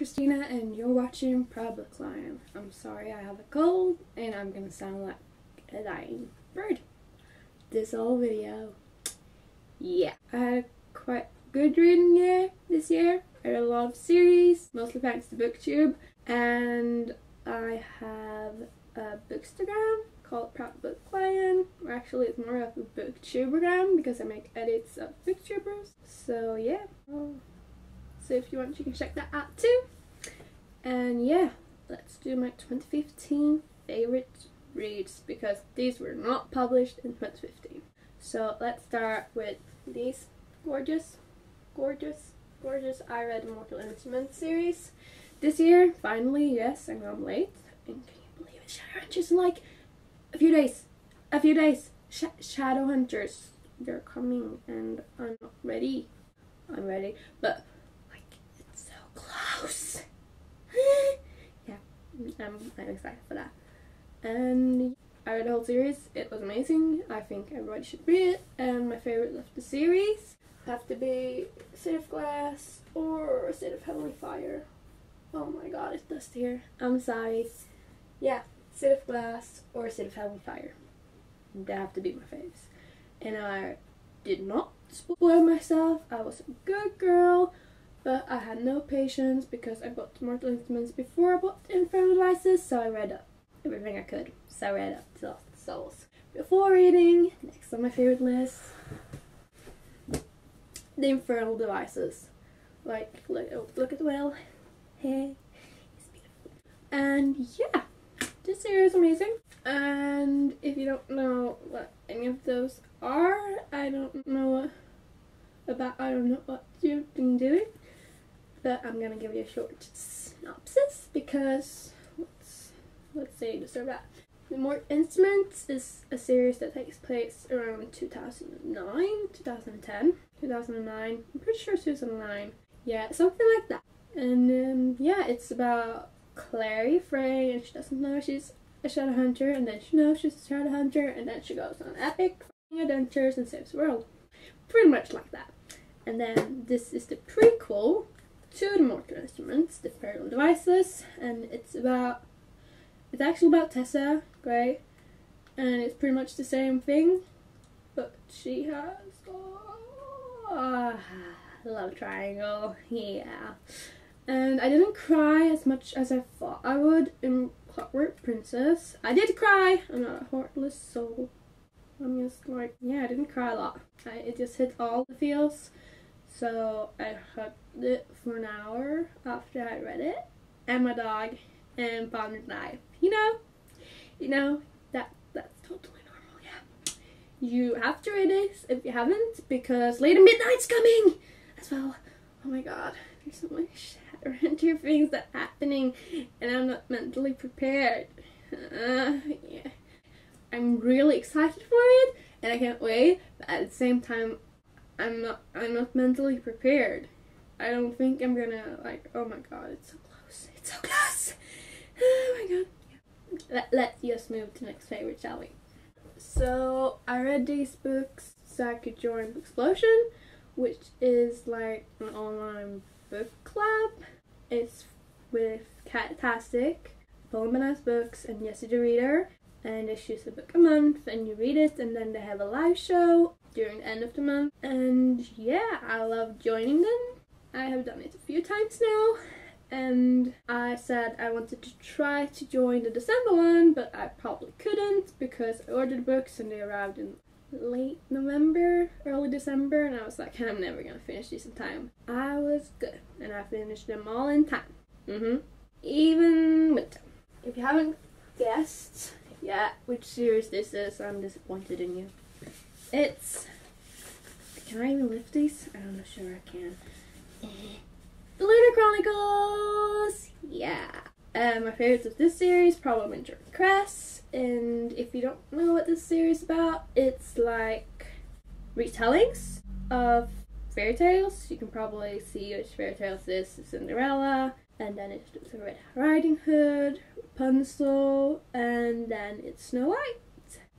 Christina and you're watching Public Lion. I'm sorry I have a cold and I'm gonna sound like a dying bird this whole video. Yeah, I had a quite good reading year this year. I read a lot of series, mostly thanks to BookTube, and I have a Bookstagram called Public Lion. Or actually it's more of a BookTubergram because I make edits of BookTubers. So yeah, so if you want you can check that out too. And yeah, let's do my 2015 favorite reads because these were not published in 2015. So let's start with these gorgeous I read Mortal Instruments series this year. Finally, yes, I know I'm late. And can you believe it? Shadowhunters in like a few days. Shadowhunters, they're coming and I'm not ready. I'm ready, but like it's so close. Yeah, I'm excited for that. And I read the whole series. It was amazing. I think everybody should read it. And my favorite of the series have to be City of Glass or City of Heavenly Fire. Oh my god, it's dusty here. I'm sorry. Yeah, City of Glass or City of Heavenly Fire. They have to be my faves. And I did not spoil myself. I was a good girl, but I had no patience because I bought Mortal Instruments before I bought Infernal Devices, so I read up everything I could. So I read up to Lost Souls before reading. Next on my favorite list, the Infernal Devices. Like, look at the whale. Hey, it's beautiful. And yeah, this series is amazing. And if you don't know what any of those are, I don't know what you've been doing. But I'm gonna give you a short synopsis because let's say you deserve that. The Mortal Instruments is a series that takes place around 2009, 2010, 2009. I'm pretty sure it's 2009. Yeah, something like that. And yeah, it's about Clary Frey, and she doesn't know she's a shadow hunter, and then she knows she's a shadow hunter, and then she goes on epic adventures and saves the world. Pretty much like that. And then this is the prequel to the Mortal Instruments, the Infernal Devices, and it's actually about Tessa Gray, and it's pretty much the same thing, but she has love triangle, yeah. And I didn't cry as much as I thought I would in Clockwork Princess. I did cry. I'm not a heartless soul. I'm just like, yeah, I didn't cry a lot. It just hit all the feels. So I hugged it for an hour after I read it, and my dog, and pondered life. You know, that's totally normal, yeah. You have to read this if you haven't, because Lady Midnight's coming as well. Oh my god, there's so much Shadowhunter things that are happening, and I'm not mentally prepared. Yeah. I'm really excited for it, and I can't wait, but at the same time, I'm not mentally prepared. I don't think I'm gonna, like, oh my god, it's so close. It's so close! Oh my god. Yeah. Let's just move to the next favorite, shall we? So, I read these books so I could join Booksplosion, which is like an online book club. It's with Catastic, Poem Bananas Books, and Jessie the Reader. And they choose a book a month and you read it, and then they have a live show during the end of the month. And yeah, I love joining them. I have done it a few times now, and I said I wanted to try to join the December one, but I probably couldn't because I ordered books and they arrived in late November, early December, and I was like, I'm never gonna finish these in time. I was good, and I finished them all in time. Even winter. If you haven't guessed yet which series this is, I'm disappointed in you. It's... Can I even lift these? I'm not sure I can. The Lunar Chronicles! Yeah. My favorites of this series, probably Jorn Cress. And if you don't know what this series is about, it's like retellings of fairy tales. You can probably see which fairy tales this is. Cinderella, and then it's Red Riding Hood, Rapunzel, and then it's Snow White.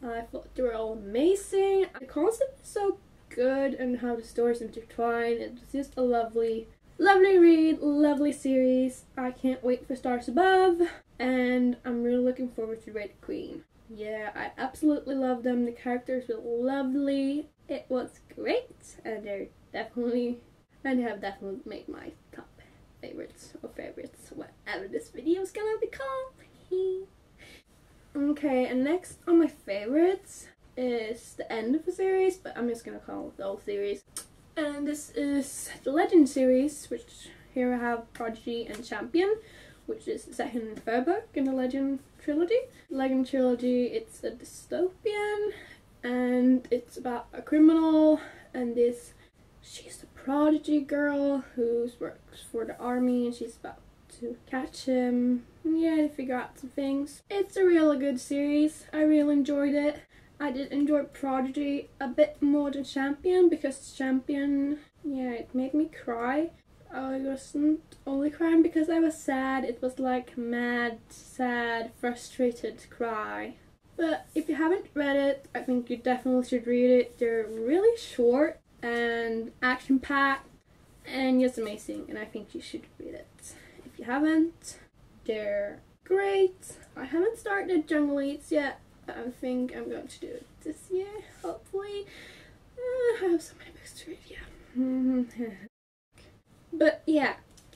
I thought they were all amazing. The concept is so good and how the stories intertwine. It's just a lovely Lovely read, lovely series. I can't wait for Stars Above, and I'm really looking forward to Red Queen. Yeah, I absolutely love them. The characters were lovely. It was great, and they have definitely made my top favorites, whatever this video is gonna be called. Okay, and next on my favorites is the end of the series, but I'm just gonna call it the whole series. And this is the Legend series, which here I have Prodigy and Champion, which is the second and third book in the Legend trilogy. Legend trilogy, it's a dystopian, and it's about a criminal, and she's a prodigy girl who works for the army, and she's about to catch him. Yeah, to figure out some things. It's a really good series. I really enjoyed it. I did enjoy Prodigy a bit more than Champion, because Champion, yeah, it made me cry. I wasn't only crying because I was sad. It was like mad, sad, frustrated cry. But if you haven't read it, I think you definitely should read it. They're really short and action-packed and just amazing, and I think you should read it. If you haven't, they're great. I haven't started Jungle Eats yet. I think I'm going to do it this year, hopefully. I have so many books to read, yeah. But yeah,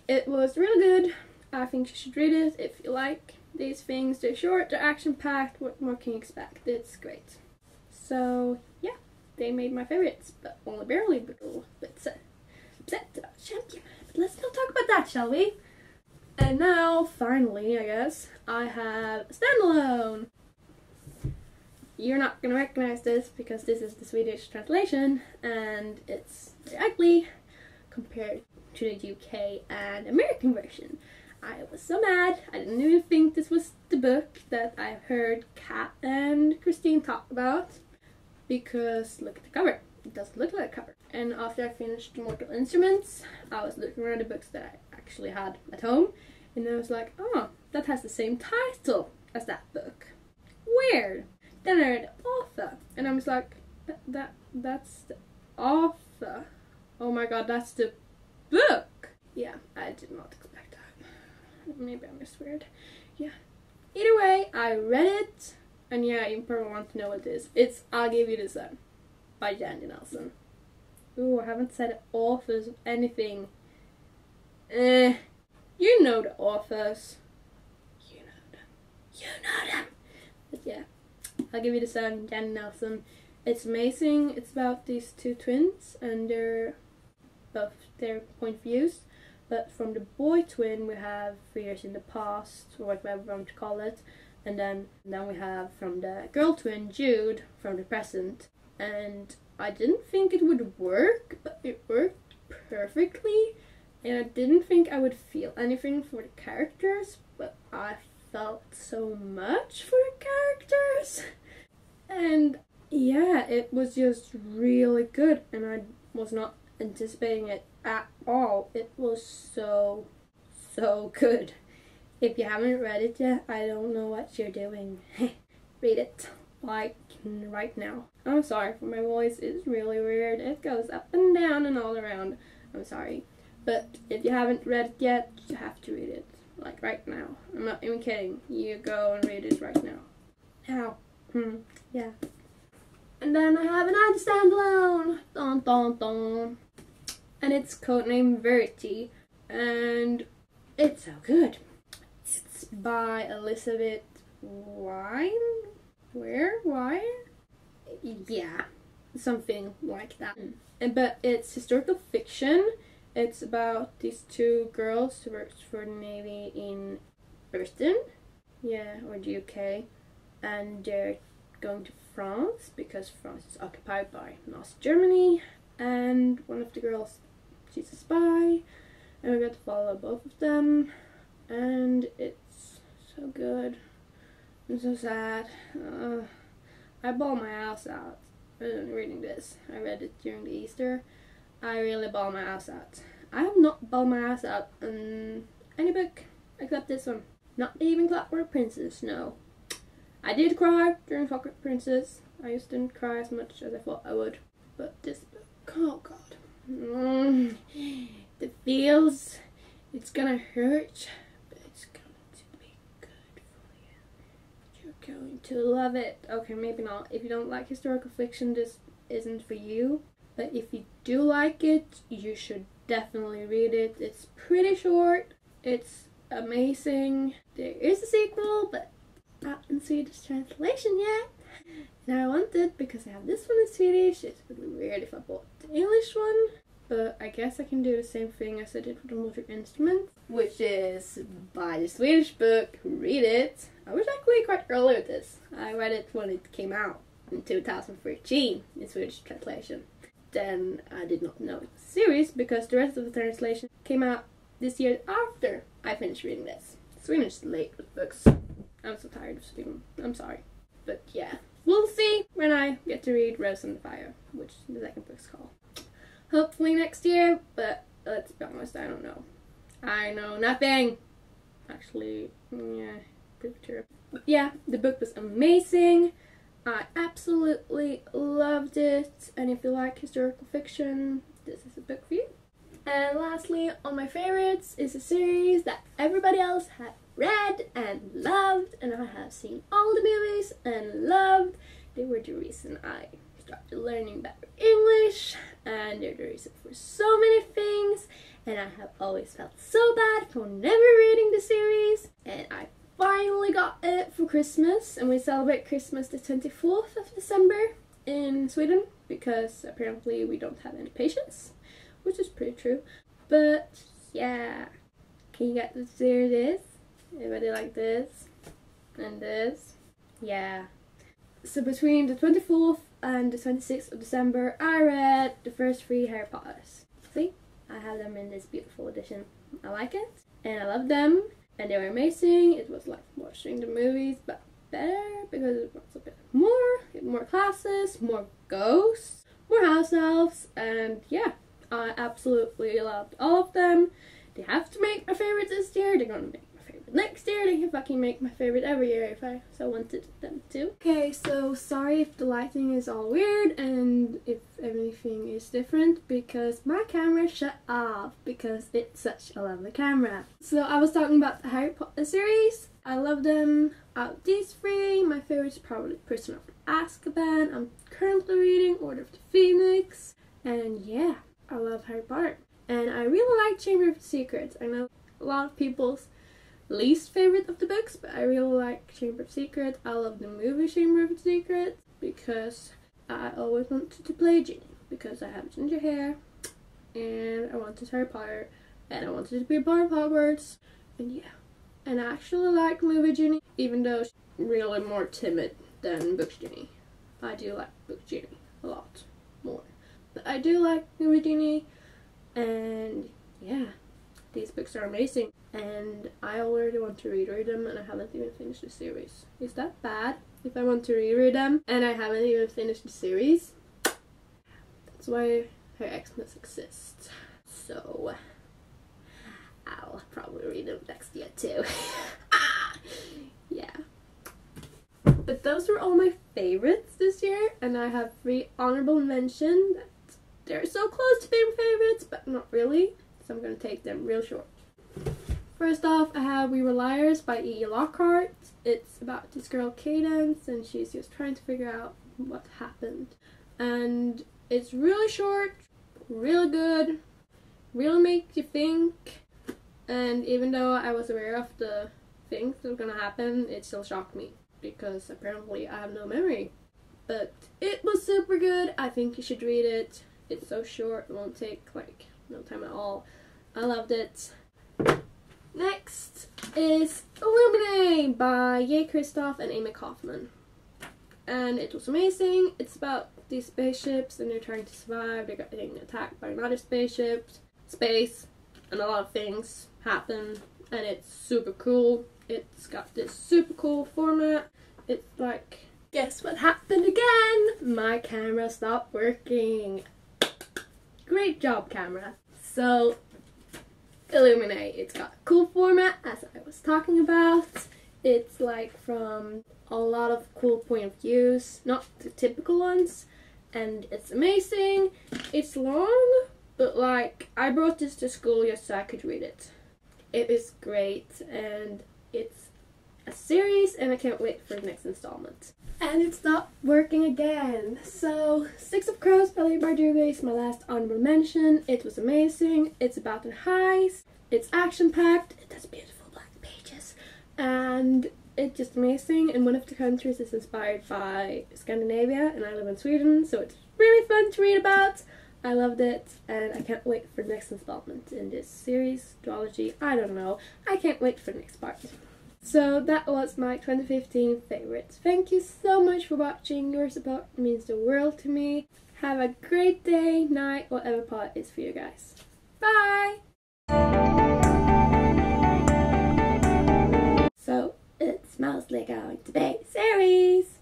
it was really good. I think you should read it if you like these things. They're short, they're action-packed, what more can you expect? It's great. So yeah, they made my favorites, but only barely, but upset about Champion. But let's not talk about that, shall we? And now, finally, I guess, I have a standalone. You're not gonna recognize this because this is the Swedish translation and it's very ugly compared to the UK and American version. I was so mad. I didn't even think this was the book that I heard Kat and Christine talk about, because look at the cover. It doesn't look like a cover. And after I finished Mortal Instruments, I was looking around the books that I actually had at home, and I was like, oh, that has the same title as that book. Weird. Then I read the author, and I was like, that's the author. Oh my god, that's the book. Yeah, I did not expect that. Maybe I'm just weird. Yeah. Either way, I read it, and yeah, you probably want to know what it is. It's I'll Give You the Sun by Jandy Nelson. Ooh, I haven't said authors of anything. You know the authors. You know them. You know them. But yeah. I'll Give You the Sun, Jandy Nelson. It's amazing. It's about these two twins and both their point of views. But from the boy twin we have 3 years in the past, or whatever you want to call it. And then we have from the girl twin, Jude, from the present. And I didn't think it would work, but it worked perfectly. And I didn't think I would feel anything for the characters, but I felt so much for the characters. And yeah, it was just really good, and I was not anticipating it at all. It was so good. If you haven't read it yet, I don't know what you're doing. Read it, like, right now. I'm sorry for my voice, it's really weird. It goes up and down and all around. I'm sorry. But if you haven't read it yet, you have to read it. Like, right now. I'm not even kidding. You go and read it right now. Now. Yeah. And then I have another standalone. Dun dun dun. And it's codenamed Verity. And it's so good. It's by Elizabeth Wine? Wine? Yeah. Something like that. But it's historical fiction. It's about these two girls who works for the Navy in Britain. Yeah, or the UK. And they're going to France because France is occupied by Nazi Germany, and one of the girls, she's a spy, and we got to follow both of them, and it's so good and so sad. I bawled my ass out reading this. I read it during the Easter. I really bawled my ass out. I have not bawled my ass out in any book except this one. Not even Clockwork Princess, no. I did cry during Clockwork Princess. I just didn't cry as much as I thought I would. But this book, oh god. The feels. It's gonna hurt, but it's going to be good for you. You're going to love it. Okay, maybe not. If you don't like historical fiction, this isn't for you. But if you do like it, you should definitely read it. It's pretty short. It's amazing. There is a sequel, but not in Swedish translation yet. And I want it because I have this one in Swedish. It would be weird if I bought the English one. But I guess I can do the same thing as I did with the Music Instruments, which is buy the Swedish book, read it. I was actually quite early with this. I read it when it came out in 2013 in Swedish translation. Then I did not know it was a series because the rest of the translation came out this year after I finished reading this. Sweden is late with books. I'm so tired of Sweden. I'm sorry. But yeah, we'll see when I get to read Rose and the Fire, which the second book's called. Hopefully next year, but let's be honest, I don't know. I know nothing. Actually, yeah, pretty true. But yeah, the book was amazing. I absolutely loved it. And if you like historical fiction, this is a book for you. And lastly, on my favorites is a series that everybody else had read and loved, and I have seen all the movies and loved. They were the reason I started learning better English, and they're the reason for so many things, and I have always felt so bad for never reading the series, and I finally got it for Christmas, and we celebrate Christmas the 24th of December in Sweden, because apparently we don't have any patience, which is pretty true. But yeah, can you get the series? It is? Everybody like this and this? Yeah. So between the 24th and the 26th of December, I read the first 3 Harry Potters. See? I have them in this beautiful edition. I like it, and I love them, and they were amazing. It was like watching the movies, but better, because it was a bit more classes, more ghosts, more house elves, and yeah, I absolutely loved all of them. They have to make my favorite this year. They're gonna make my favorite next year. They can fucking make my favorite every year if I so wanted them to. Okay, so sorry if the lighting is all weird and if everything is different, because my camera shut off because it's such a lovely camera. So I was talking about the Harry Potter series. I love them. Out of these 3, my favorite is probably Prisoner of Azkaban. I'm currently reading Order of the Phoenix, and yeah, I love Harry Potter. And I really like Chamber of Secrets. I know a lot of people's least favorite of the books, but I really like Chamber of Secrets. I love the movie Chamber of Secrets because I always wanted to play Ginny, because I have ginger hair, and I wanted Harry Potter, and I wanted to be a part of Hogwarts, and yeah. And I actually like movie Ginny, even though she's really more timid than book Ginny. I do like book Ginny a lot more. But I do like movie Ginny, and yeah, these books are amazing. And I already want to reread them, and I haven't even finished the series. Is that bad if I want to reread them and I haven't even finished the series? That's why her Xmas exists. So I'll probably read them next year too. Yeah. But those were all my favorites this year, and I have 3 honorable mentions. They're so close to being favorites, but not really, so I'm gonna take them real short. First off, I have We Were Liars by E. Lockhart. It's about this girl Cadence, and she's just trying to figure out what happened. And it's really short, really good, really makes you think. And even though I was aware of the things that were gonna happen, it still shocked me, because apparently I have no memory. But it was super good. I think you should read it. It's so short, it won't take like no time at all. I loved it. Next is Illuminate by Jay Kristoff and Amy Kaufman. And it was amazing. It's about these spaceships, and they're trying to survive. They're getting attacked by another spaceship, space, and a lot of things happen. And it's super cool. It's got this super cool format. It's like, guess what happened again? My camera stopped working. Great job, camera. So, Illuminate. It's got a cool format, as I was talking about. It's like from a lot of cool point of views, not the typical ones. And it's amazing. It's long, but like, I brought this to school just so I could read it. It is great, and it's a series, and I can't wait for the next installment. And it's not working again. So, Six of Crows by Leigh Bardugo is my last honorable mention. It was amazing. It's about a heist. It's action-packed. It has beautiful black pages. And it's just amazing. And one of the countries is inspired by Scandinavia, and I live in Sweden, so it's really fun to read about. I loved it, and I can't wait for the next installment in this series, duology, I don't know. I can't wait for the next part. So that was my 2015 favorites. Thank you so much for watching. Your support means the world to me. Have a great day, night, whatever part is for you guys. Bye! So, it's mostly going to be series.